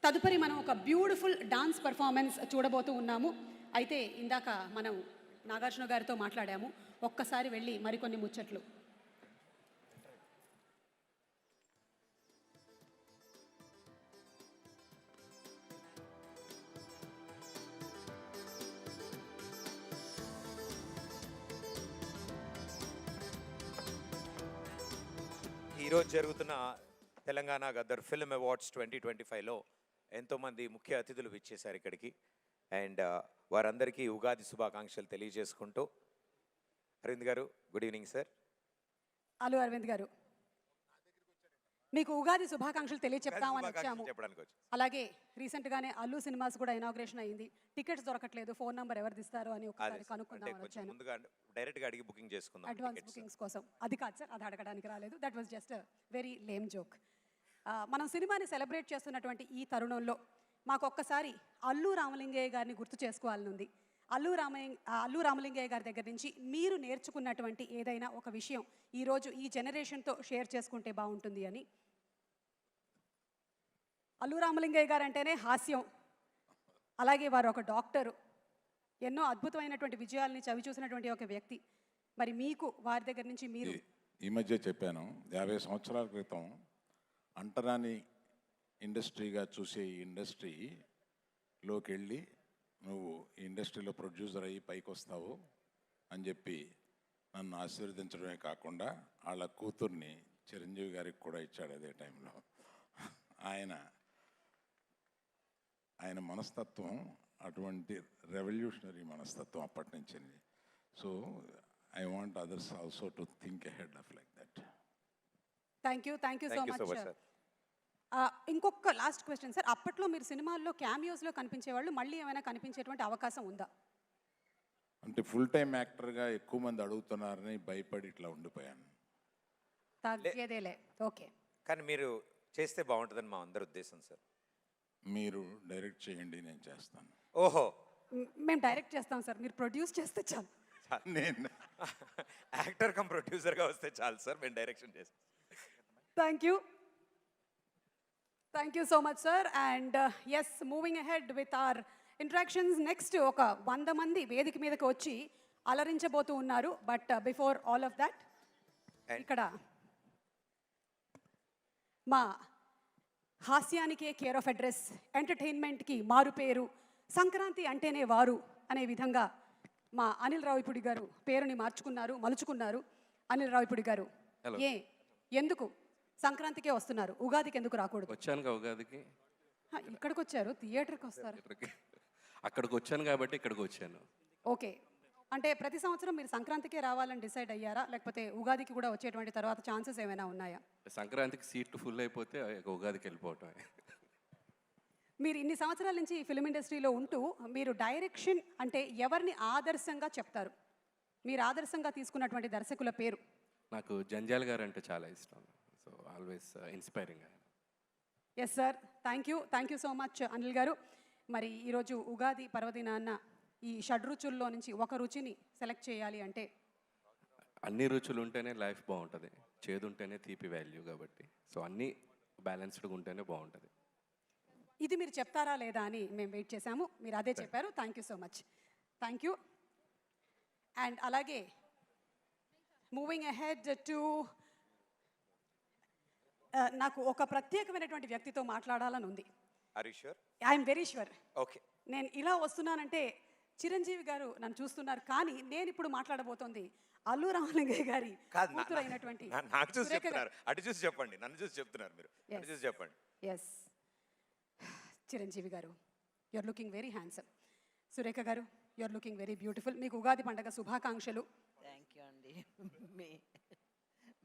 తదుపరి మనం ఒక బ్యూటిఫుల్ డాన్స్ పర్ఫార్మెన్స్ చూడబోతూ ఉన్నాము. అయితే ఇందాక మనం నాగార్జున గారితో మాట్లాడాము. ఒక్కసారి వెళ్ళి మరికొన్ని ముచ్చట్లు. ఈరోజు జరుగుతున్న తెలంగాణ గద్దర్ ఫిల్మ్ అవార్డ్స్ 2025లో ఎంతోమంది ముఖ్య అతిథులు విచ్చేశారు ఇక్కడికి. అండ్ వారందరికీ ఉగాది శుభాకాంక్షలు తెలియజేసుకుంటూ, Aravind garu good evening sir. Allu Aravind garu, మీకు ఉగాది శుభాకాంక్షలు తెలియచెప్తామని వచ్చాము. అలాగే రీసెంట్ గానే అల్లు సినిమాస్ కూడా ఇనాగ్రేషన్ అయింది. టికెట్స్ దొరకట్లేదు, ఫోన్ నంబర్ ఎవరు ఇస్తారో అని ఒకసారి కనుక్కుందామని వచ్చాను. డైరెక్ట్ గా అడిగి బుకింగ్ చేసుకుందాం, అడ్వాన్స్ బుకింగ్స్ కోసం. అది కాదు సార్, అది అడగడానికి రాలేదు. That was just very lame joke. మనం సినిమాని సెలబ్రేట్ చేస్తున్నటువంటి ఈ తరుణంలో మాకు ఒక్కసారి అల్లు రామలింగయ్య గారిని గుర్తు చేసుకోవాలని ఉంది. అల్లు రామలింగయ్య గారి దగ్గర నుంచి మీరు నేర్చుకున్నటువంటి ఏదైనా ఒక విషయం ఈరోజు ఈ జనరేషన్తో షేర్ చేసుకుంటే బాగుంటుంది అని. అల్లు రామలింగయ్య గారు అంటేనే హాస్యం, అలాగే వారు ఒక డాక్టరు, ఎన్నో అద్భుతమైనటువంటి విజయాల్ని చవి చూసినటువంటి ఒక వ్యక్తి. మరి మీకు వారి దగ్గర నుంచి మీరు ఈ మధ్య చెప్పాను, 50 సంవత్సరాల క్రితం అంటరాని ఇండస్ట్రీగా చూసే ఈ ఇండస్ట్రీలోకి వెళ్ళి నువ్వు ఈ ఇండస్ట్రీలో ప్రొడ్యూసర్ అయ్యి పైకి వస్తావు అని చెప్పి నన్ను ఆశీర్వదించడమే కాకుండా వాళ్ళ కూతుర్ని చిరంజీవి గారికి కూడా ఇచ్చాడు అదే టైంలో. ఆయన మనస్తత్వం అటువంటి రెవల్యూషనరీ మనస్తత్వం అప్పటి నుంచి. So I want others also to think ahead of like that. Thank you so much sir. ఇంకొక లాస్ట్ క్వశ్చన్ సార్, అప్పట్లో మీరు సినిమాల్లో క్యామియోస్లో కనిపించేవాళ్ళు, మళ్ళీ ఏమైనా కనిపించేటువంటి అవకాశం ఉందా? అంటే ఫుల్ టైం యాక్టర్గా ఎక్కువ మంది అడుగుతున్నారని భయపడి ఇట్లా ఉండిపోయాను. తగ్గేదేలే, ఓకే. కానీ మీరు చేస్తే బాగుంటుందని మా అందరి ఉద్దేశం సార్. మీరు డైరెక్ట్ చేయండి, నేను చేస్తాను. ఓహో, మేము డైరెక్ట్ చేస్తాం సార్, మీరు ప్రొడ్యూస్ చేస్తే చాలు. నేను యాక్టర్ కమ్ ప్రొడ్యూసర్గా వస్తే చాలు సార్, మేము డైరెక్షన్ చేస్తాం. Thank you so much sir. And yes, moving ahead with our interactions. Next ఒక 100 మంది వేదిక మీదకి వచ్చి అలరించబోతూ ఉన్నారు. But before all of that, ఇక్కడ మా హాస్యానికే కేర్ ఆఫ్ అడ్రస్, ఎంటర్టైన్మెంట్కి మారు పేరు, సంక్రాంతి అంటేనే వారు అనే విధంగా మా అనిల్ రావిపూడి గారు పేరుని మలుచుకున్నారు. అనిల్ రావిపూడి గారు, ఎందుకు సంక్రాంతికే వస్తున్నారు, ఉగాదికి ఎందుకు రాకూడదు? వచ్చాను ఉగాదికి, ఇక్కడికి వచ్చారు, థియేటర్కి వస్తారు. అక్కడికి వచ్చాను కాబట్టి ఇక్కడికి వచ్చాను. ఓకే, అంటే ప్రతి సంవత్సరం మీరు సంక్రాంతికే రావాలని డిసైడ్ అయ్యారా, లేకపోతే ఉగాదికి కూడా వచ్చేటువంటి తర్వాత ఛాన్సెస్ ఏమైనా ఉన్నాయా? సంక్రాంతికి సీట్లు ఫుల్ అయిపోతే ఉగాదికి వెళ్ళిపోవటం. మీరు ఇన్ని సంవత్సరాల నుంచి ఫిల్మ్ ఇండస్ట్రీలో ఉంటూ మీరు డైరెక్షన్ అంటే ఎవరిని ఆదర్శంగా చెప్తారు? మీరు ఆదర్శంగా తీసుకున్నటువంటి దర్శకుల పేరు? నాకు జంజాల్ గారు అంటే చాలా ఇష్టం. So always inspiring. Yes sir, thank you so much Anil garu. మరి ఈరోజు ఉగాది పర్వదినాన్న ఈ షడ్రుచుల్లో నుంచి ఒక రుచిని సెలెక్ట్ చేయాలి అంటే? అన్ని రుచులు ఉంటేనే లైఫ్ బాగుంటుంది, చేదు ఉంటేనే తీపి వాల్యూ. కాబట్టి సో అన్నీ బ్యాలెన్స్డ్గా ఉంటేనే బాగుంటుంది. ఇది మీరు చెప్తారా లేదా అని మేము వెయిట్ చేశాము, మీరు అదే చెప్పారు. Thank you so much. Thank you. And అలాగే మూవింగ్ అహెడ్ టు, నాకు ఒక ప్రత్యేకమైనటువంటి వ్యక్తితో మాట్లాడాలని ఉంది. I'm very sure. ఓకే, నేను ఇలా వస్తున్నానంటే చిరంజీవి గారు నన్ను చూస్తున్నారు, కానీ నేను ఇప్పుడు మాట్లాడబోతోంది అల్లు రామలింగయ్య గారి కూతురు అయినటువంటి. నాకు చూసి చెప్తున్నారు, అటు చూసి చెప్పండి, నన్ను చూసి చెప్తున్నారు మీరు, అటు చూసి చెప్పండి. ఎస్, చిరంజీవి గారు, you are looking very handsome. Surekha గారు, you are looking very beautiful. మీకు ఉగాది పండుగ శుభాకాంక్షలు. థ్యాంక్ యూ అండి,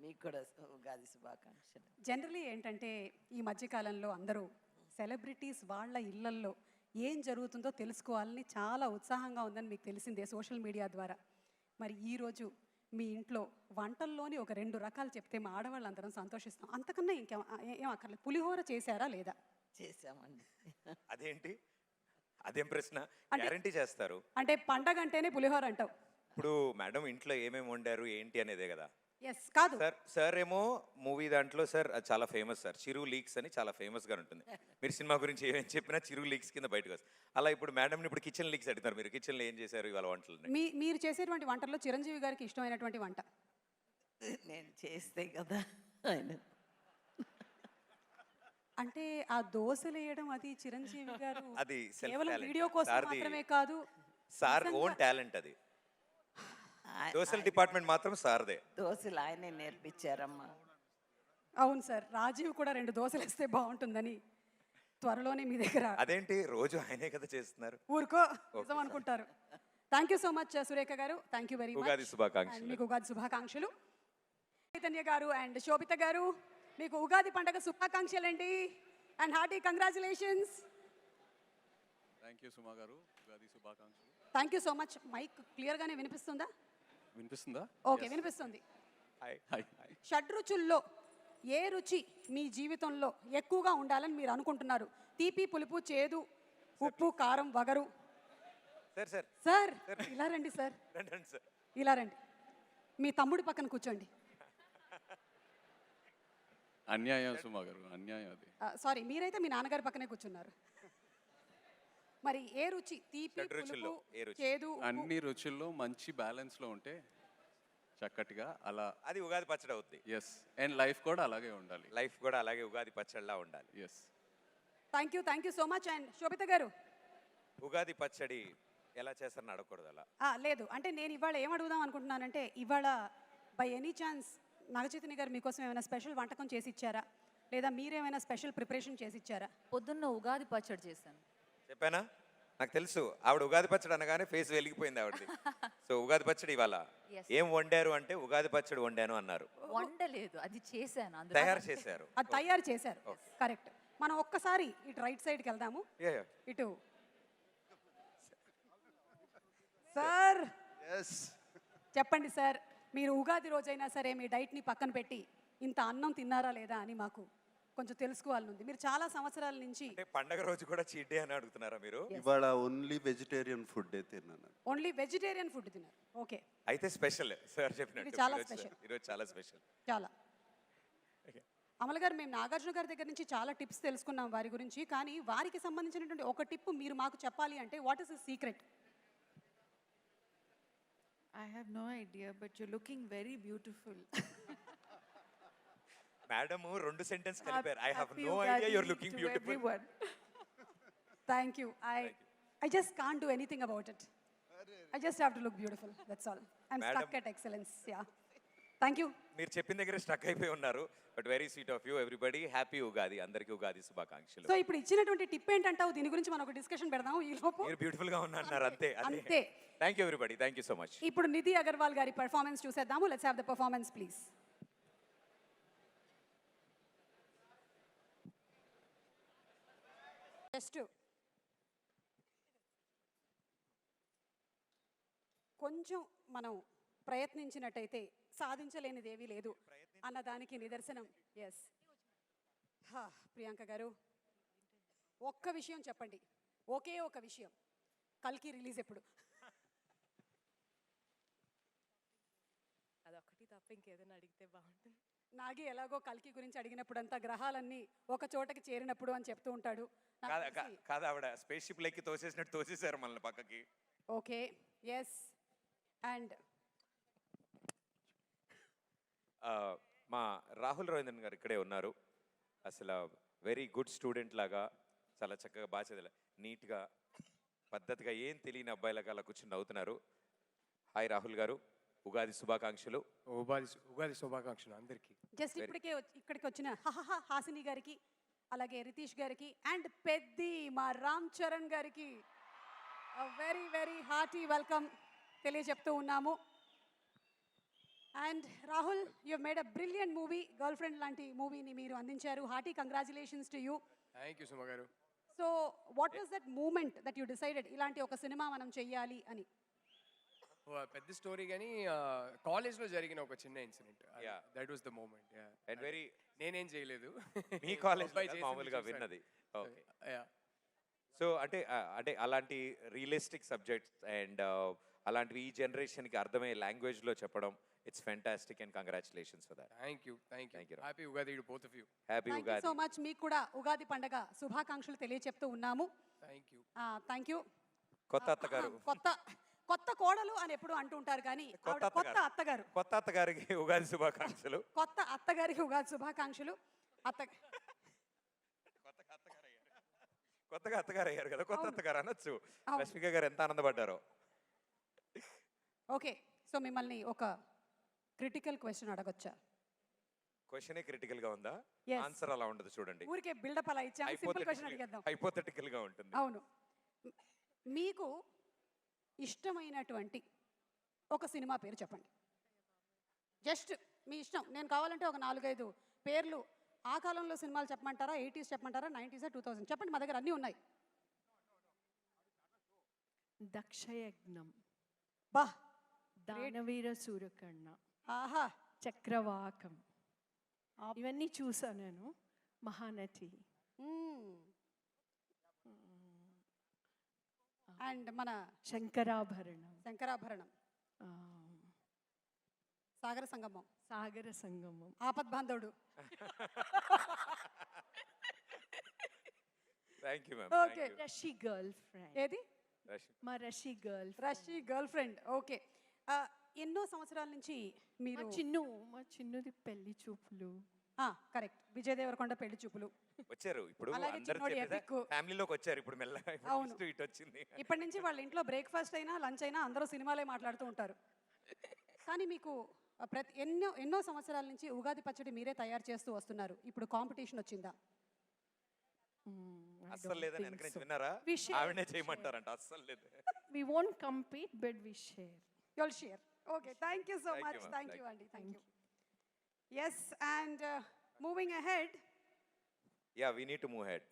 మీకు కూడా ఉగాది శుభాకాంక్షలు. జనరలీ ఏంటంటే ఈ మధ్యకాలంలో అందరూ సెలబ్రిటీస్ వాళ్ళ ఇళ్లల్లో ఏం జరుగుతుందో తెలుసుకోవాలని చాలా ఉత్సాహంగా ఉందని మీకు తెలిసిందే సోషల్ మీడియా ద్వారా. మరి ఈరోజు మీ ఇంట్లో వంటల్లోని ఒక 2 రకాలు చెప్తే మా ఆడవాళ్ళందరం సంతోషిస్తాం. అంతకన్నా ఏం అక్కర్లేదు. పులిహోర చేశారా లేదా? చేసామండి. అదేంటి, అదేం ప్రశ్న? గ్యారంటీ చేస్తారు అంటే పండగ అంటేనే పులిహోర అంటావు. ఇప్పుడు మేడం ఇంట్లో ఏమేమి వండారు ఏంటి అనేదే కదా. ఎస్ కాదు సార్ ఏమో మూవీ దాంట్లో సార్ అది చాలా ఫేమస్ సార్, చిరు లీక్స్ అని చాలా ఫేమస్గా ఉంటుంది. మీరు సినిమా గురించి ఏమేమి చెప్పినా చిరు లీక్స్ కింద బయటకు వస్తుంది. అలా ఇప్పుడు మేడంని ఇప్పుడు కిచెన్ లీక్స్ అడుగుతారు, మీరు కిచెన్లో ఏం చేశారు ఇవాళ వంటలని? మీరు చేసేటువంటి వంటల్లో చిరంజీవి గారికి ఇష్టమైనటువంటి వంట నేను చేస్తే కదా ఆయన అంటే ఆ దోశలు వేయడం అది చిరంజీవి గారు అది self కేవలం talent. వీడియో కోసం సార్ది- మాత్రమే కాదు సార్ నిజంగా- ఓన్ టాలెంట్ అది. ఆ- సోషల్ డిపార్ట్మెంట్ మాత్రం సార్దే. దోశలు ఆయనే నేర్పించారమ్మా. అవును సార్, రాజీవ్ కూడా 2 దోశలు వేస్తే బాగుంటుందని త్వరలోనే మీ దగ్గర అదేంటి రోజు ఆయనే కదా చేస్తున్నారు. ఊరుకో నిజం అనుకుంటారు. Thank you so much Surekha గారు, thank you very much. Ugadi శుభాకాంక్షలు. మీకు ఉగాది శుభాకాంక్షలు. చైతన్య గారు అండ్ శోభిత గారు, మీకు ఉగాది పండగ శుభాకాంక్షలండి and hearty congratulations. Thank you Suma గారు, ఉగాది శుభాకాంక్షలు. Thank you so much. Mike క్లియర్గానే వినిపిస్తుందా? వినిపిస్తుందా? ఓకే వినిపిస్తుంది. హాయ్. హాయ్. షడ్రుచుల్లో ఏ రుచి మీ జీవితంలో ఎక్కువగా ఉండాలని మీరు అనుకుంటున్నారు? తీపి, పులుపు, చేదు, ఉప్పు, కారం, వగరు. సార్ సార్ ఇలా రండి సార్, రండి సార్. ఇలా రండి. మీ తమ్ముడి పక్కన కూర్చోండి. అన్యాయం సుమా గారు, అన్యాయం అది. సారీ, మీరైతే మీ నాన్నగారి పక్కనే కూర్చున్నారు. మరి ఏ రుచి? తీపి, షడ్రుచుల్లో పులుపు, ఏ రుచి? చేదు, ఉప్పు. అన్ని రుచుల్లో మంచి బ్యాలెన్స్లో ఉంటే చక్కటిగా అలా. అది ఉగాది పచ్చడి అవుద్ది. ఎస్, అండ్ లైఫ్ కూడా అలాగే ఉండాలి. లైఫ్ కూడా అలాగే ఉగాది పచ్చడిలా ఉండాలి. Yes. Thank you so much. And Sobhita గారు, ఉగాది పచ్చడి ఎలా చేస్తారని అడగకూడదు అలా. లేదు అంటే నేను ఇవాళ ఏం అడుగుదాం అనుకుంటున్నానంటే, ఇవాళ బై ఎనీ ఛాన్స్ నాగచైతన్య గారు మీకోసం ఏమైనా స్పెషల్ వంటకం చేసి ఇచ్చారా, లేదా మీరేమైనా స్పెషల్ ప్రిపరేషన్ చేసి ఇచ్చారా? పొద్దున్న ఉగాది పచ్చడి చేశాను. చెప్పానా? నాకు తెలుసు ఆవిడ ఉగాది పచ్చడి అనగానే ఫేస్ వెలిగిపోయింది ఆవిడది. సో ఉగాది పచ్చడి ఇవాళ Yes. ఏం వండారు అంటే ఉగాది పచ్చడి వండాను అన్నారు. వండలేదు, అది చేశాను. అందులో తయారు చేశారు. అది తయారు చేశారు. కరెక్ట్. మనం ఒక్కసారి ఇటు రైట్ సైడ్కి వెళ్దాము. Yeah. ఇటు సార్ చెప్పండి సార్, మీరు ఉగాది రోజైనా సరే మీ డైట్ని పక్కన పెట్టి ఇంత అన్నం తిన్నారా లేదా అని మాకు కొంచెం తెలుసుకోవాలనుంది. మీరు చాలా సంవత్సరాల నుంచి అంటే పండగ రోజు కూడా చీట్ డే అని అడుగుతున్నారా మీరు? ఇవాళ ఓన్లీ వెజిటేరియన్ ఫుడ్ తిన్నాను. ఓన్లీ వెజిటేరియన్ ఫుడ్ తిన్నారు. ఓకే, అయితే స్పెషల్ సార్ చెప్పినట్టు ఇది చాలా ఈరోజు- special. ఈరోజు చాలా స్పెషల్. చాలా. అమల గారు, మేము నాగార్జున గారి దగ్గర నుంచి చాలా టిప్స్ తెలుసుకున్నాం వారి గురించి, కానీ వారికి సంబంధించినటువంటి ఒక టిప్ మీరు మాకు చెప్పాలి అంటే what is the secret? I have no idea, but you're looking very beautiful. Madam 2 sentence కలిపారు. I have Happy no Ugadi idea your looking to beautiful. everyone. Thank you. I just can't do anything about it. I just have to look beautiful. That's all. I'm Madam. stuck at excellence. Yeah. Thank you. మీరు చెప్పిన దగ్గర stuck అయిపోయి ఉన్నారు. But very sweet of you. Everybody happy Ugadi. అందరికీ ఉగాది శుభాకాంక్షలు. So ఇప్పుడు ఇచ్చినటువంటి tip ఏంటంటావు? దీని గురించి మనం ఒక డిస్కషన్ పెడదాం ఈ లోపు. మీరు బ్యూటిఫుల్ గా ఉన్నారు అంతే. అంతే. Thank you everybody. Thank you so much. ఇప్పుడు నిధి అగర్వాల్ గారి పర్ఫార్మెన్స్ చూసేద్దాము. Let's have the performance please. Just కొంచెం మనం ప్రయత్నించినట్టయితే సాధించలేనిదేమీ లేదు అన్నదానికి నిదర్శనం. ఎస్. ప్రియాంక గారు, ఒక్క విషయం చెప్పండి, ఒకే ఒక విషయం. కల్కి రిలీజ్ ఎప్పుడు? అదొకటి తప్ప ఇంకేదైనా అడిగితే బాగుంటుంది. నాగి ఎలాగో కల్కి గురించి అడిగినప్పుడంతా గ్రహాలన్నీ ఒక చోటకి చేరినప్పుడు అని చెప్తూ ఉంటాడు. కాదు ఆవిడ స్పేస్ షిప్ లెక్కి తోసేసినట్టు తోసేశారు మనల్ని పక్కకి. Okay, yes. అండ్ మా రాహుల్ రవీంద్రన్ గారు ఇక్కడే ఉన్నారు. అసలు వెరీ గుడ్ స్టూడెంట్ లాగా చాలా చక్కగా బాగా చదివా, నీట్గా పద్ధతిగా ఏం తెలియని అబ్బాయిలాగా అలా కూర్చుని నవ్వుతున్నారు. హాయ్ రాహుల్ గారు, ఉగాది శుభాకాంక్షలు. ఉగాది శుభాకాంక్షలు అందరికీ. జస్ట్ ఇక్కడికి వచ్చిన హాసిని గారికి, అలాగే రితీష్ గారికి అండ్ పెద్ది మా రామ్ చరణ్ గారికి వెరీ వెరీ హార్టీ వెల్కమ్ తెలియజెప్తూ ఉన్నాము. And Rahul, you made a brilliant movie. Girl friend లాంటి మూవీని మీరు అందించారు. Hearty congratulations to you. Thank you Suma గారు. So what was that moment that you decided ఇలాంటి ఒక సినిమా మనం చెయ్యాలి అని? పెద్ద స్టోరీ కానీ కాలేజ్లో జరిగిన ఒక చిన్న incident. Yeah. That was the moment. And very నేనేం చేయలేదు. మీ కాలేజ్ అబ్బాయి చేసింది మామూలుగా చూశాను. విన్నది. ఓకే. Yeah. సో అంటే అలాంటి రియలిస్టిక్ సబ్జెక్ట్స్ అండ్ అలాంటివి ఈ జనరేషన్కి అర్థమయ్యే లాంగ్వేజ్లో చెప్పడం it's fantastic and congratulations for that. Thank you thank Thank you you, Ram. Happy Ugadi to both of you. Happy thank you Ugadi. So much. మీకు కూడా ఉగాది పండగ శుభాకాంక్షలు తెలియచెప్తూ ఉన్నాము. Thank you. Thank you. కొత్త అత్తగారు, కొత్త కోడలు అని ఎప్పుడు అంటూ ఉంటారు కానీ ఆవిడ కొత్త అత్తగారు. కొత్త అత్తగారికి ఉగాది శుభాకాంక్షలు. కొత్త అత్తగారికి ఉగాది శుభాకాంక్షలు. కొత్తగా అత్తగారు అయ్యారు కదా, కొత్త అవును. అత్తగారు అనొచ్చు. అవును. రష్మిక గారు ఎంత ఆనందపడ్డారో. ఓకే, సో మిమ్మల్ని ఒక క్రిటికల్ క్వశ్చన్ అడగొచ్చా? క్వశ్చనే క్రిటికల్ గా ఉందా? Yes. ఆన్సర్ అలా ఉండదు చూడండి. ఊరికే బిల్డప్ అలా ఇచ్చాము, సింపుల్ క్వశ్చన్ అడిగేద్దాం. హైపోథెటికల్ గా ఉంటుంది. అవును. మీకు ఇష్టమైనటువంటి ఒక సినిమా పేరు చెప్పండి. జస్ట్ మీ ఇష్టం. నేను కావాలంటే ఒక 4-5 పేర్లు ఆ కాలంలో సినిమాలు చెప్పమంటారా, 80s చెప్పమంటారా, 90s, 2000 చెప్పండి, మా దగ్గర అన్నీ ఉన్నాయి. దక్షయజ్ఞం, బా, దానవీర సూరకర్ణ, ఆహా, చక్రవాకం, ఇవన్నీ చూసా నేను. మహానటి, అండ్ మన శంకరాభరణం, శంకరాభరణం, ఆ, సాగర సంగమం, సాగర Sangamam, Aapad Bandhavudu. Thank you ma'am. Okay. Rashi girl friend, ఏది? మా Rashi girl Rashi girl friend. Okay, ఎన్నో సంవత్సరాల నుంచి మీరు మా చిన్నుది పెళ్లి చూపులు. కరెక్ట్, విజయ్ దేవరకొండ పెళ్లి చూపులు. వచ్చారు ఇప్పుడు అలాగే అందరూ చిన్నోడి epic. ఫ్యామిలీలోకి వచ్చారు ఇప్పుడు మెల్లగా. అవును. ఇప్పుడు ఇటు వచ్చింది. ఇప్పటి నుంచి వాళ్ళ ఇంట్లో బ్రేక్ఫాస్ట్ అయినా లంచ్ అయినా అందరూ సినిమాలే మాట్లాడుతూ ఉంటారు. కానీ మీకు ఎన్నో సంవత్సరాల నుంచి ఉగాది పచ్చడి మీరే తయారు చేస్తూ వస్తున్నారు. ఇప్పుడు కాంపిటీషన్ వచ్చిందా? అస్సలు లేదని వెనక నుంచి విన్నారా? We share. ఆవిడనే చేయమంటారంట. అస్సలు లేదు. We won't compete, but we share. You'll share. Okay, thank you so Thank much. you, ma'am. Thank Thank you, Andy. Thank you. Yes, and moving ahead. Yeah, we need to move ahead.